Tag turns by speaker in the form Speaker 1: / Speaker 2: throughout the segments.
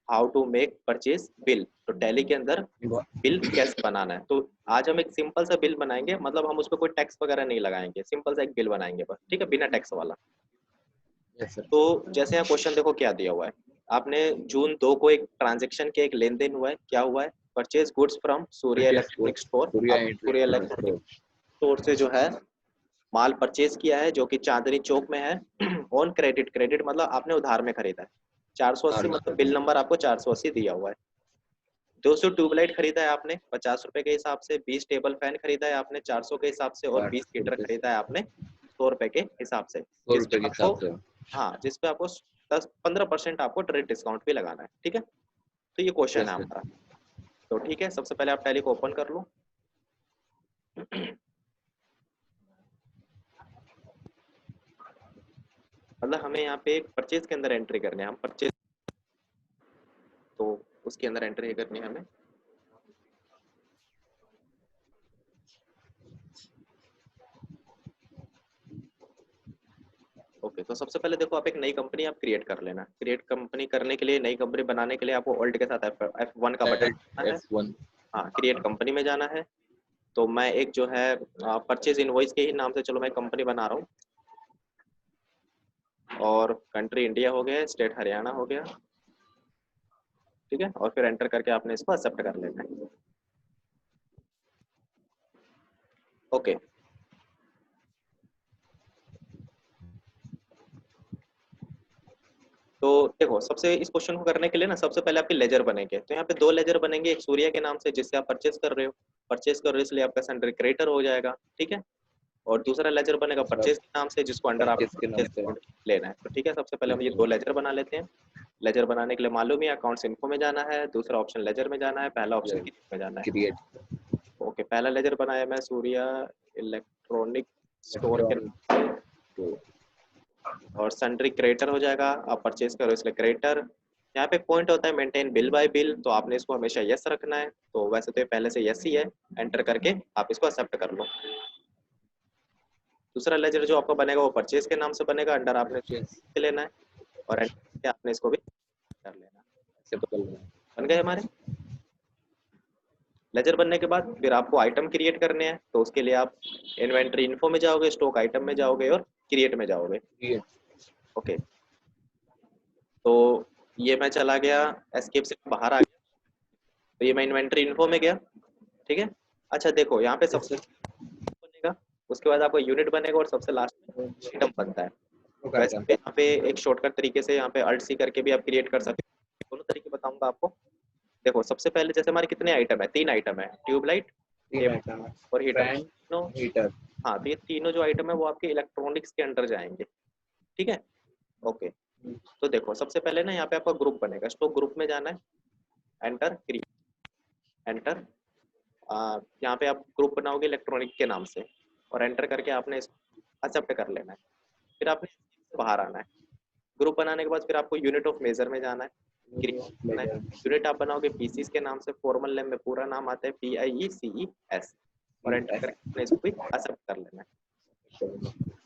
Speaker 1: How to make purchase bill. तो Tally के अंदर बिल कैसे बनाना है। तो आज हम एक सिंपल सा बिल बनाएंगे, मतलब हम उस पर कोई टैक्स वगैरह नहीं लगाएंगे, सिंपल सा एक बिल बनाएंगे बस, ठीक है, बिना टैक्स वाला।
Speaker 2: Yes sir.
Speaker 1: तो जैसे यहाँ क्वेश्चन देखो क्या दिया हुआ है, आपने जून 2 को एक ट्रांजेक्शन के एक लेन देन हुआ है, क्या हुआ है, purchase goods from Surya electronic store.
Speaker 2: Surya
Speaker 1: अब सूर्य इलेक्ट्रॉनिक स्टोर से जो है माल परचेज किया है जो कि चांदनी चौक में है ऑन क्रेडिट, क्रेडिट मतलब आपने उधार में खरीदा है। 480 मतलब बिल नंबर आपको 480 दिया हुआ है। 200 ट्यूबलाइट खरीदा है आपने 50 रुपए के हिसाब से, 20 टेबल फैन खरीदा है आपने 400 के हिसाब से, और 20 हीटर खरीदा है आपने 100 रुपए के हिसाब से।
Speaker 2: 100
Speaker 1: जिसपे
Speaker 2: रुपए के हिसाब से।
Speaker 1: हाँ, जिसपे आपको 10-15% आपको ट्रेड डिस्काउंट भी लगाना है, ठीक है। तो ये क्वेश्चन है हमारा। तो ठीक है, सबसे पहले आप टैली को ओपन कर लो। मतलब हमें यहाँ पे एक परचेज के अंदर एंट्री करनी है, हम परचेज, तो उसके अंदर एंट्री करनी है हमें। ओके, तो सबसे पहले देखो आप एक नई कंपनी आप क्रिएट कर लेना। क्रिएट कंपनी करने के लिए, नई कंपनी बनाने के लिए आपको ऑल्ट के साथ F1 का बटन दबाना है।
Speaker 2: F1।
Speaker 1: हाँ, क्रिएट कंपनी में जाना है। तो मैं एक जो है परचेज इनवॉइस के ही नाम से चलो मैं कंपनी बना रहा हूँ, और कंट्री इंडिया हो गया, स्टेट हरियाणा हो गया, ठीक है। और फिर एंटर करके आपने इसको एक्सेप्ट कर लेना है। ओके, तो देखो सबसे इस क्वेश्चन को करने के लिए ना सबसे पहले आपके लेजर बनेंगे। तो यहाँ पे 2 लेजर बनेंगे, एक सूर्या के नाम से जिससे आप परचेज कर रहे हो, परचेज कर रहे हो इसलिए आपका सेंडर क्रिएटर हो जाएगा, ठीक है। और दूसरा लेजर बनेगा परचेज के नाम से जिसको अंडर आप
Speaker 2: परचेज के नाम से।
Speaker 1: लेना है। तो ठीक है, सबसे पहले हम ये 2 लेजर बना लेते हैं। लेजर बनाने के लिए मालूम ही अकाउंट्स इन्फो में जाना है, दूसरा ऑप्शन लेजर में जाना है, पहला ऑप्शन क्रिएट में जाना है।
Speaker 2: क्रिएट।
Speaker 1: ओके, पहला लेजर बनाया मैं सूर्या इलेक्ट्रॉनिक स्टोर के नाम से, और सन्ड्री क्रेडिटर हो जाएगा, आप परचेज करो इसलिए क्रेडिटर। यहाँ पे पॉइंट होता है मेंटेन बिल बाय बिल, तो आपने इसको हमेशा यस रखना है। तो वैसे तो ये पहले से यस ही है, एंटर करके आप इसको एक्सेप्ट कर लो। दूसरा लेजर जो आपका बनेगा वो परचेज के नाम से बनेगा, अंडर आपने लेना है, और एंटर करके आपने इसको भी कर लेना। बन गए हमारे लेजर। बनने के बाद फिर आपको आइटम क्रिएट करने हैं, तो उसके लिए आप इन्वेंट्री इन्फो में जाओगे, स्टॉक आइटम में जाओगे, और क्रिएट में जाओगे। ओके, तो ये मैं चला गया, एस्केप से बाहर आ गया, तो ये मैं इन्वेंट्री इन्फो में गया, ठीक है। अच्छा देखो यहाँ पे सबसे बनेगा, उसके बाद आपको यूनिट बनेगा, और सबसे लास्ट में आइटम बनता है। वैसे पे यहाँ पे एक शॉर्टकट तरीके से यहाँ पे अल्ट सी करके भी आप क्रिएट कर सकते हो। दोनों तरीके बताऊंगा आपको। देखो सबसे पहले जैसे हमारे कितने आइटम है, 3 आइटम है, ट्यूबलाइट और हीटर, तीनों। हाँ, तो ये तीनों जो आइटम है वो आपके इलेक्ट्रॉनिक्स के अंडर जाएंगे, ठीक है। ओके, तो देखो सबसे पहले ना यहाँ पे आपका ग्रुप बनेगा, स्टॉक ग्रुप में जाना है, एंटर क्रिएट, एंटर। यहाँ पे आप ग्रुप बनाओगे इलेक्ट्रॉनिक के नाम से, और एंटर करके आपने इसको एक्सेप्ट कर लेना है। फिर आपने बाहर आना है। ग्रुप बनाने के बाद फिर आपको यूनिट ऑफ मेजर में जाना है, यूनिट आप बनाओगे पीसीस के नाम से, फॉर्मल नेम में पूरा नाम आता है PIECES, और एंटर करके इसको भी एक्सेप्ट कर लेना है।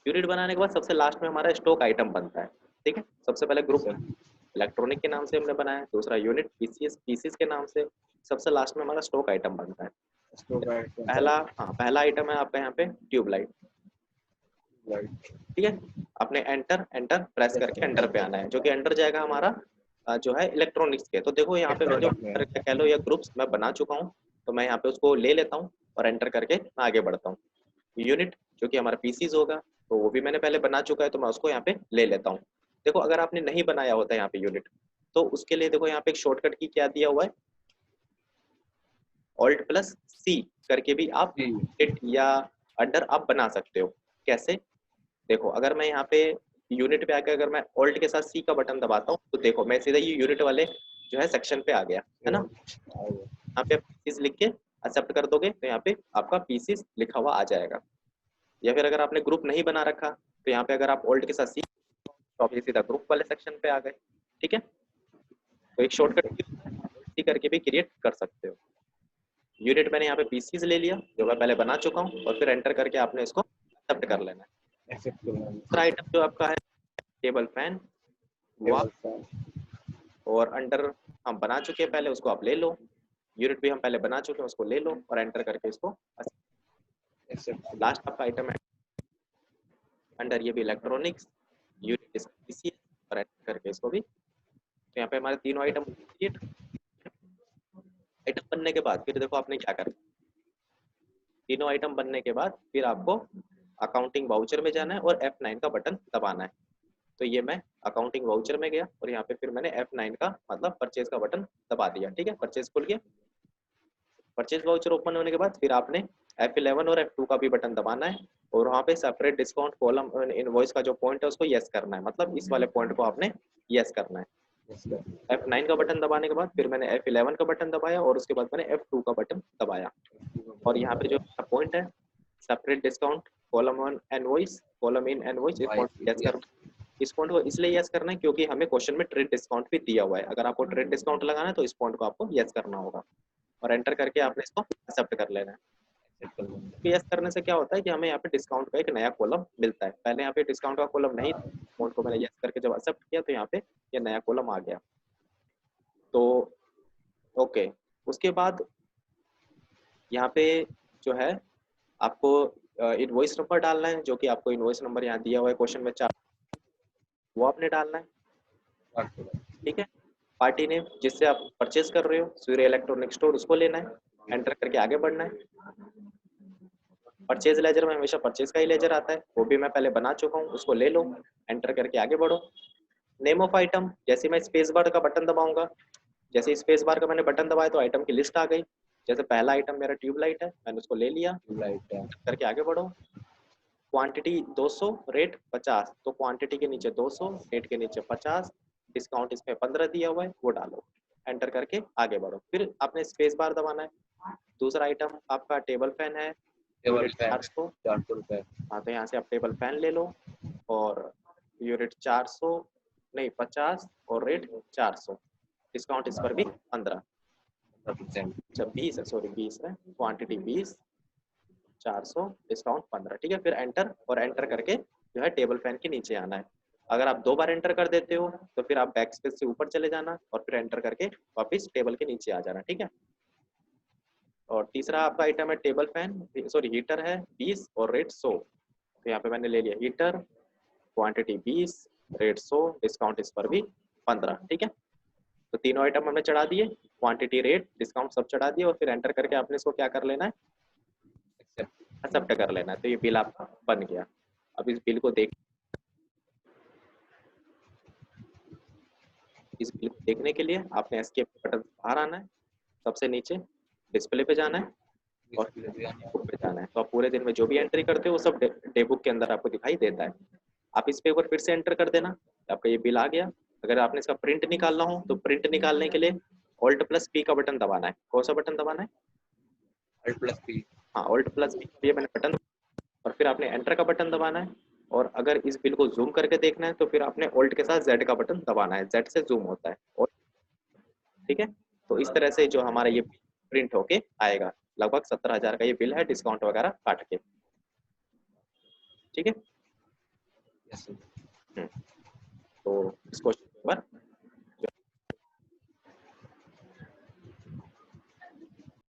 Speaker 1: यूनिट बनाने के बाद सबसे लास्ट में हमारा स्टॉक आइटम बनता है, ठीक है। सबसे पहले ग्रुप इलेक्ट्रॉनिक के नाम से हमने बनाया, दूसरा यूनिट पीसीस के नाम से, सबसे लास्ट में हमारा स्टॉक आइटम बनता है। पहला आइटम है आपका यहाँ पे ट्यूबलाइट, ठीक है। आपने एंटर एंटर प्रेस करके एंटर पे आना है, जो कि एंटर जाएगा हमारा जो है इलेक्ट्रॉनिक्स के। तो देखो यहाँ पे मैं जो कह लो या ग्रुप्स मैं बना चुका हूँ, तो मैं यहाँ पे उसको ले लेता हूँ और एंटर करके मैं आगे बढ़ता हूँ। यूनिट जो कि हमारा पीसीज होगा, तो वो भी मैंने पहले बना चुका है, तो मैं उसको यहाँ पे ले लेता हूँ। देखो अगर आपने नहीं बनाया होता यहाँ पे यूनिट, तो उसके लिए देखो यहाँ पे एक शॉर्टकट की क्या दिया हुआ है, Alt+C करके भी आप यूनिट या अंडर आप बना सकते हो। कैसे, देखो अगर मैं यहाँ पे यूनिट पे आकर अगर मैं ऑल्ट के साथ सी का बटन दबाता हूँ, तो देखो मैं सीधा ये यूनिट वाले जो है सेक्शन पे आ गया है ना। यहाँ पे पीसीस लिख के एक्सेप्ट कर दोगे, तो यहाँ पे आपका पीसीस लिखा हुआ आ जाएगा। या फिर अगर आपने ग्रुप नहीं बना रखा, तो यहाँ पे अगर आप ऑल्ट के साथ सी, तो आप ये सीधा ग्रुप वाले सेक्शन पे आ गए, ठीक है। तो एक शॉर्टकट सी करके भी क्रिएट कर सकते हो। यूनिट मैंने यहाँ पे पीसीस ले लिया जो मैं पहले बना चुका हूँ, और फिर एंटर करके आपने इसको एक्सेप्ट कर लेना है। दूसरा आइटम जो आपका है टेबल फैन, और अंडर हम बना चुके हैं पहले, उसको आप ले लो। यूनिट भी हम पहले बना चुके हैं, उसको ले लो और एंटर करके इसको। लास्ट आपका आइटम है अंडर, ये भी इलेक्ट्रॉनिक्स, यूनिट पीसी और एंटर करके इसको भी। तो यहाँ पे हमारे तीनों आइटम क्रिएट। आइटम बनने के बाद फिर देखो आपने क्या करना, तीनों आइटम बनने के बाद फिर आपको अकाउंटिंग वाउचर में जाना है और F9 का बटन दबाना है। तो ये मैं अकाउंटिंग वाउचर में गया और यहाँ पे फिर मैंने F9 का मतलब परचेज का बटन दबा दिया। ठीक है, परचेज खुल गया। परचेज वाउचर ओपन होने के बाद फिर आपने F11 और F2 का भी बटन दबाना है और वहाँ पे सेपरेट डिस्काउंट कॉलम इनवॉइस का जो पॉइंट है उसको यस करना है, मतलब इस वाले पॉइंट को आपने यस करना है। F9 का बटन दबाने के बाद फिर मैंने F11 का बटन दबाया और उसके बाद मैंने F2 का बटन दबाया। और यहाँ पे जो पॉइंट है separate discount column one invoice column in invoice, इस पॉइंट को यस करना। इस पॉइंट को इसलिए यस करना है क्योंकि हमें क्वेश्चन में ट्रेड डिस्काउंट भी दिया हुआ है। अगर आपको ट्रेड डिस्काउंट लगाना है तो इस पॉइंट को आपको यस करना होगा और एंटर करके आपने इसको एक्सेप्ट कर लेना है। यस करने से क्या होता है कि हमें यहाँ पे डिस्काउंट का एक नया कॉलम मिलता है। पहले यहाँ पे डिस्काउंट का कॉलम नहीं, पॉइंट को मैंने यस करके जब एक्सेप्ट किया तो यहाँ पे ये नया कॉलम आ गया। तो ओके, उसके बाद यहाँ पे जो है आपको इनवॉइस नंबर डालना है, जो कि आपको इनवॉइस नंबर यहाँ दिया हुआ है क्वेश्चन में 4, वो आपने डालना है। ठीक है, पार्टी नेम जिससे आप परचेज कर रहे हो, सूर्य इलेक्ट्रॉनिक स्टोर, उसको लेना है, एंटर करके आगे बढ़ना है। परचेज लेजर में हमेशा परचेज का ही लेजर आता है, वो भी मैं पहले बना चुका हूँ, उसको ले लो, एंटर करके आगे बढ़ो। नेम ऑफ आइटम, जैसे मैं स्पेस बार का बटन दबाऊंगा, जैसे स्पेस बार का मैंने बटन दबाया तो आइटम की लिस्ट आ गई। जैसे पहला आइटम मेरा ट्यूबलाइट है, मैंने उसको ले लिया, करके आगे बढ़ो। क्वांटिटी 200, रेट 50, तो क्वांटिटी के नीचे 200, रेट के नीचे 50, डिस्काउंट इसमें 15 दिया हुआ है, वो डालो, एंटर करके आगे बढ़ो। फिर आपने स्पेस बार दबाना है। दूसरा आइटम आपका टेबल फैन है, यूनिट 400। हाँ, तो यहाँ से आप टेबल फैन ले लो और यूनिट 400 नहीं 50 और रेट 400, डिस्काउंट इस पर भी 15, अच्छा 20 है, सॉरी 20 है, क्वांटिटी 20, 400, डिस्काउंट 15। ठीक है, फिर एंटर और एंटर करके जो है टेबल फैन के नीचे आना है। अगर आप 2 बार एंटर कर देते हो तो फिर आप बैक स्पेस से ऊपर चले जाना और फिर एंटर करके वापस टेबल के नीचे आ जाना। ठीक है, और तीसरा आपका आइटम है टेबल फैन, सॉरी हीटर है 20 और रेट 100, तो यहाँ पे मैंने ले लिया हीटर, क्वांटिटी 20, रेट 100, डिस्काउंट इस पर भी 15। ठीक है, तो तीनों आइटम हमने चढ़ा दिए, क्वांटिटी रेट डिस्काउंट सब चढ़ा दिए और फिर एंटर करके आपने इसको क्या कर लेना है, एक्सेप्ट कर लेना है। तो ये बिल आपका बन गया। अब इस बिल को देखने के लिए आपने एस्केप बटन बाहर आना है, सबसे नीचे डिस्प्ले पे जाना है और बुक पे जाना है। तो आप पूरे दिन में जो भी एंट्री करते हो वो सब डे बुक के अंदर आपको दिखाई देता है। आप इस पे एक बार फिर से एंटर कर देना, आपका ये बिल आ गया। अगर आपने इसका प्रिंट निकालना हो तो प्रिंट निकालने के लिए Alt+P का बटन दबाना है। कौन सा बटन दबाना है?
Speaker 2: Alt+P।
Speaker 1: हाँ, Alt+P, ये मैंने बटन, और फिर आपने एंटर का बटन दबाना है। और अगर इस बिल को जूम करके देखना है तो फिर आपने ऑल्ट के साथ Z का बटन दबाना है, Z से जूम होता है। ठीक है, तो इस तरह से जो हमारा ये प्रिंट होके आएगा। लगभग 17,000 का ये बिल है, डिस्काउंट वगैरह काट के। ठीक है, तो इस क्वेश्चन पर